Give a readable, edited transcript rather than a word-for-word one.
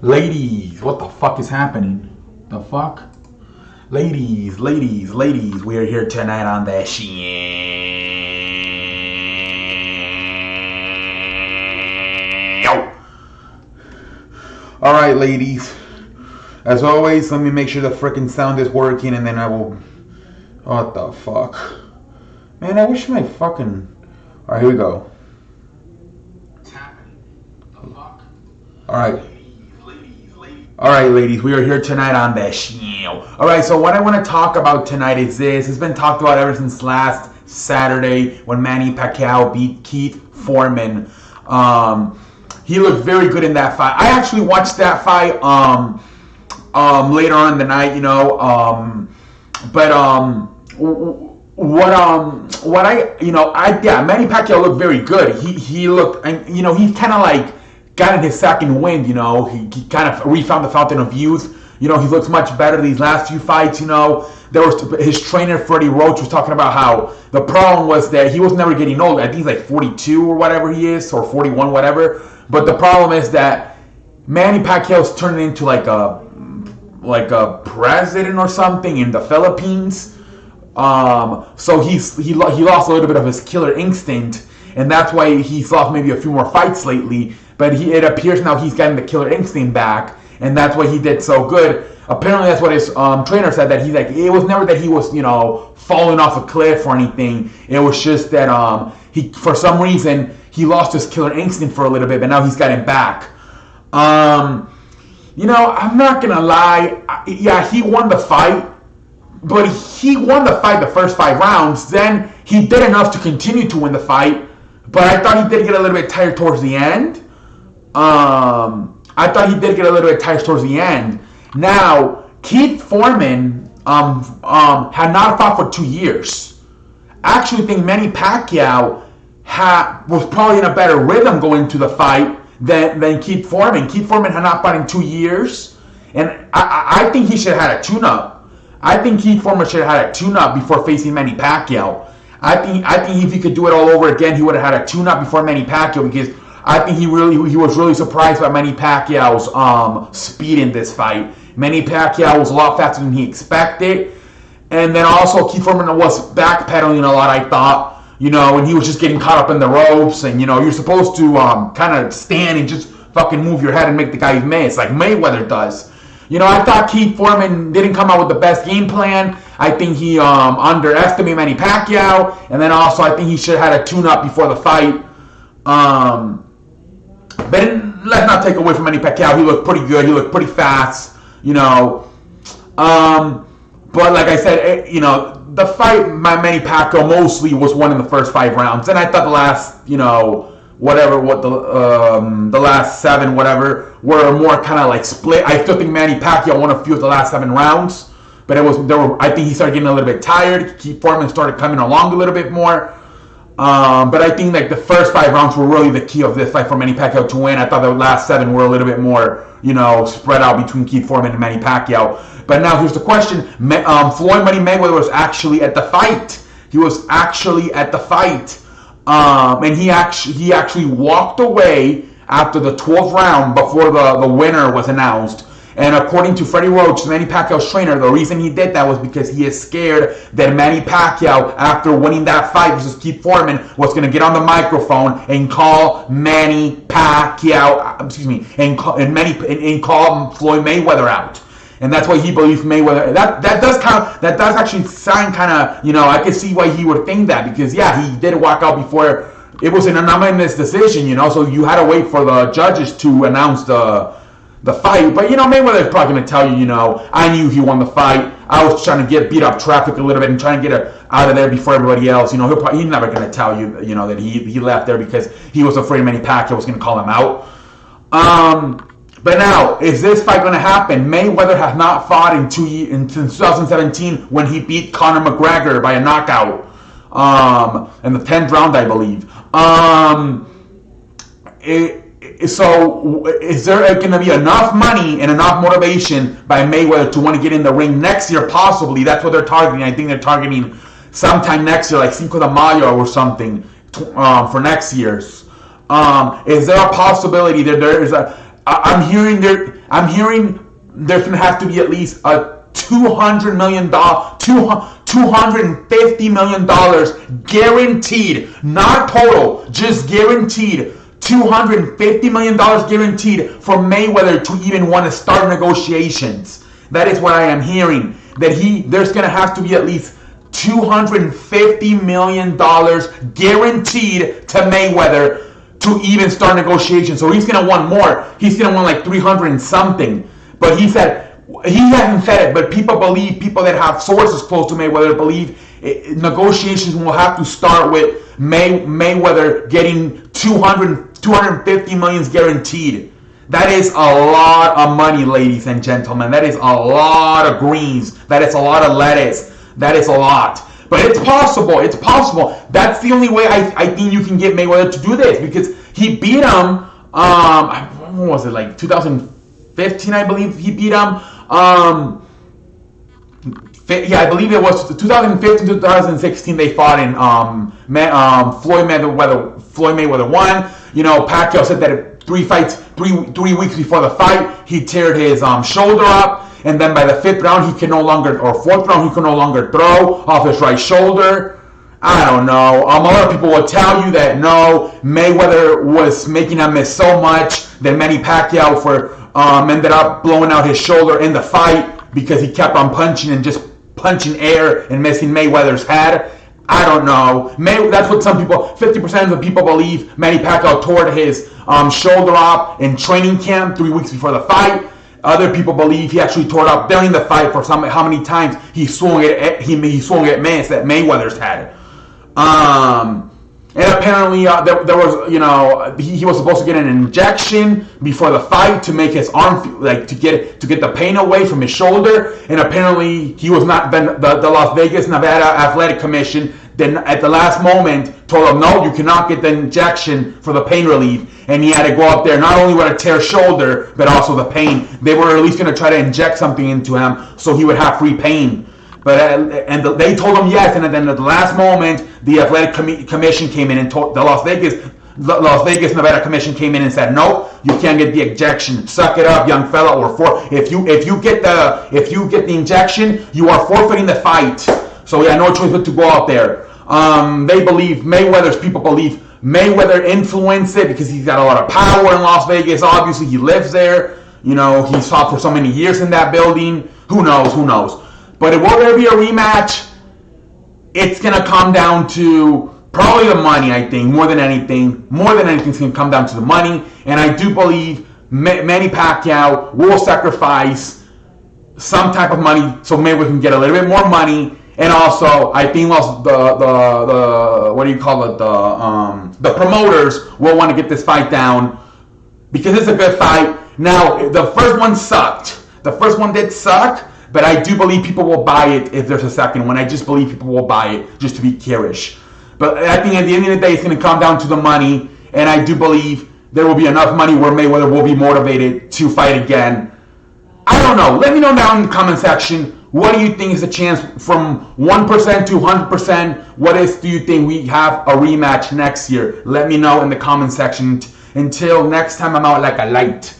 Ladies, what the fuck is happening? The fuck? Ladies, we are here tonight on that shit. Alright, ladies. As always, let me make sure the frickin' sound is working and then I will... What the fuck? Man, I wish my fucking... Alright, here we go. What's happening? The fuck? Alright. Alright, ladies, we are here tonight on that shit. Alright, so what I want to talk about tonight is this. It's been talked about ever since last Saturday when Manny Pacquiao beat Keith Foreman. He looked very good in that fight. I actually watched that fight later on in the night, you know. Manny Pacquiao looked very good. He looked, you know, he kind of like got in his second wind, you know. He kind of refound the fountain of youth. You know, he looks much better these last few fights, you know. There was his trainer, Freddie Roach, was talking about how the problem was that he was never getting old. I think he's like 42 or whatever he is, or 41, whatever. But the problem is that Manny Pacquiao's turning into like a president or something in the Philippines. So he lost a little bit of his killer instinct, and that's why he's lost maybe a few more fights lately. But it appears now he's getting the killer instinct back, and that's why he did so good. Apparently, that's what his trainer said, that he's like, it was never that he was, you know, falling off a cliff or anything. It was just that he, for some reason, he lost his killer instinct for a little bit, but now he's got it back. You know, I'm not gonna lie. Yeah, he won the fight, but he won the fight the first 5 rounds. Then he did enough to continue to win the fight, but I thought he did get a little bit tired towards the end. Now, Keith Foreman had not fought for 2 years. I actually think Manny Pacquiao was probably in a better rhythm going to the fight than Keith Foreman. Keith Foreman had not fought in 2 years, and I think he should have had a tune-up. I think Keith Foreman should have had a tune-up before facing Manny Pacquiao. I think if he could do it all over again, he would have had a tune-up before Manny Pacquiao, because I think he was really surprised by Manny Pacquiao's speed in this fight. Manny Pacquiao was a lot faster than he expected, and then also Keith Foreman was backpedaling a lot, I thought, you know, and he was just getting caught up in the ropes, and you know, you're supposed to kind of stand and just fucking move your head and make the guy miss like Mayweather does. You know, I thought Keith Foreman didn't come out with the best game plan. I think he underestimated Manny Pacquiao, and then also I think he should have had a tune-up before the fight. But let's not take away from Manny Pacquiao. He looked pretty good. He looked pretty fast, you know. But like I said, you know, the fight by Manny Pacquiao mostly was won in the first 5 rounds, and I thought the last, you know, the last 7 were more kind of like split. I still think Manny Pacquiao won a few of the last 7 rounds, but I think he started getting a little bit tired. Keith Foreman started coming along a little bit more. But I think like the first 5 rounds were really the key of this fight for Manny Pacquiao to win. I thought the last 7 were a little bit more, you know, spread out between Keith Foreman and Manny Pacquiao. But now here's the question: Floyd Money Mayweather was actually at the fight. He was actually at the fight, and he actually walked away after the 12th round before the winner was announced. And according to Freddie Roach, Manny Pacquiao's trainer, the reason he did that was because he is scared that Manny Pacquiao, after winning that fight versus Keith Foreman, was going to get on the microphone and call Manny Pacquiao, and call Floyd Mayweather out. And that's why he believes Mayweather. That does actually sound kind of, you know, I can see why he would think that, because yeah, he did walk out before. It was an unanimous decision, you know, so you had to wait for the judges to announce the fight. But you know, Mayweather's probably going to tell you, you know, I knew he won the fight. I was trying to beat up traffic a little bit and trying to get it out of there before everybody else. You know, he's never going to tell you, you know, that he left there because he was afraid Manny Pacquiao was going to call him out. But now, is this fight going to happen? Mayweather has not fought in 2017 when he beat Conor McGregor by a knockout in the 10th round, I believe. So is there going to be enough money and enough motivation by Mayweather to want to get in the ring next year? Possibly. That's what they're targeting. I think they're targeting sometime next year, like Cinco de Mayo or something, for next year's. Is there a possibility that there is a I'm hearing there's gonna have to be at least a $250 million guaranteed, not total, just guaranteed. $250 million guaranteed for Mayweather to even want to start negotiations. That is what I am hearing. That there's gonna have to be at least $250 million guaranteed to Mayweather to even start negotiations. So he's going to want more. He's going to want like 300 and something. But he hasn't said it, but people that have sources close to Mayweather believe negotiations will have to start with Mayweather getting 250 million guaranteed. That is a lot of money, ladies and gentlemen. That is a lot of greens. That is a lot of lettuce. That is a lot. But it's possible. It's possible. That's the only way I think you can get Mayweather to do this, because he beat him, what was it, like 2015, I believe he beat him. Yeah, I believe it was 2015, 2016 they fought in Floyd Mayweather won. You know, Pacquiao said that 3 weeks before the fight, he teared his shoulder up. And then by the 5th round, he can no longer, or 4th round, he can no longer throw off his right shoulder. I don't know. A lot of people will tell you that no, Mayweather was making him miss so much that Manny Pacquiao ended up blowing out his shoulder in the fight because he kept on punching and just punching air and missing Mayweather's head. I don't know. That's what some people, 50% of the people believe Manny Pacquiao tore his shoulder off in training camp 3 weeks before the fight. Other people believe he actually tore it up during the fight for how many times he swung it. He swung at Mayweather's head. And apparently there was, he was supposed to get an injection before the fight to make his arm to get the pain away from his shoulder. And apparently he was not. Then the Las Vegas, Nevada Athletic Commission then at the last moment told him no, you cannot get the injection for the pain relief. And he had to go up there not only with a tear shoulder but also the pain. They were at least going to try to inject something into him so he would have free pain. But they told him yes, and then at the last moment, the athletic commission came in and told the Las Vegas Nevada Commission came in and said, "No, you can't get the injection. Suck it up, young fella. If you get the injection, you are forfeiting the fight." So he had no choice but to go out there. People believe Mayweather influenced it because he's got a lot of power in Las Vegas. Obviously, he lives there. He fought for so many years in that building. Who knows? But will there be a rematch? It's going to come down to probably the money, I think, more than anything. More than anything, it's going to come down to the money. And I do believe Manny Pacquiao will sacrifice some type of money so Mayweather can get a little bit more money. And also, I think the promoters will want to get this fight down because it's a good fight. Now, the first one sucked. The first one did suck. But I do believe people will buy it if there's a second one. I just believe people will buy it just to be garish. But I think at the end of the day, it's going to come down to the money. And I do believe there will be enough money where Mayweather will be motivated to fight again. I don't know. Let me know down in the comment section. What do you think is the chance from 1% to 100%? Do you think we have a rematch next year? Let me know in the comment section. Until next time, I'm out like a light.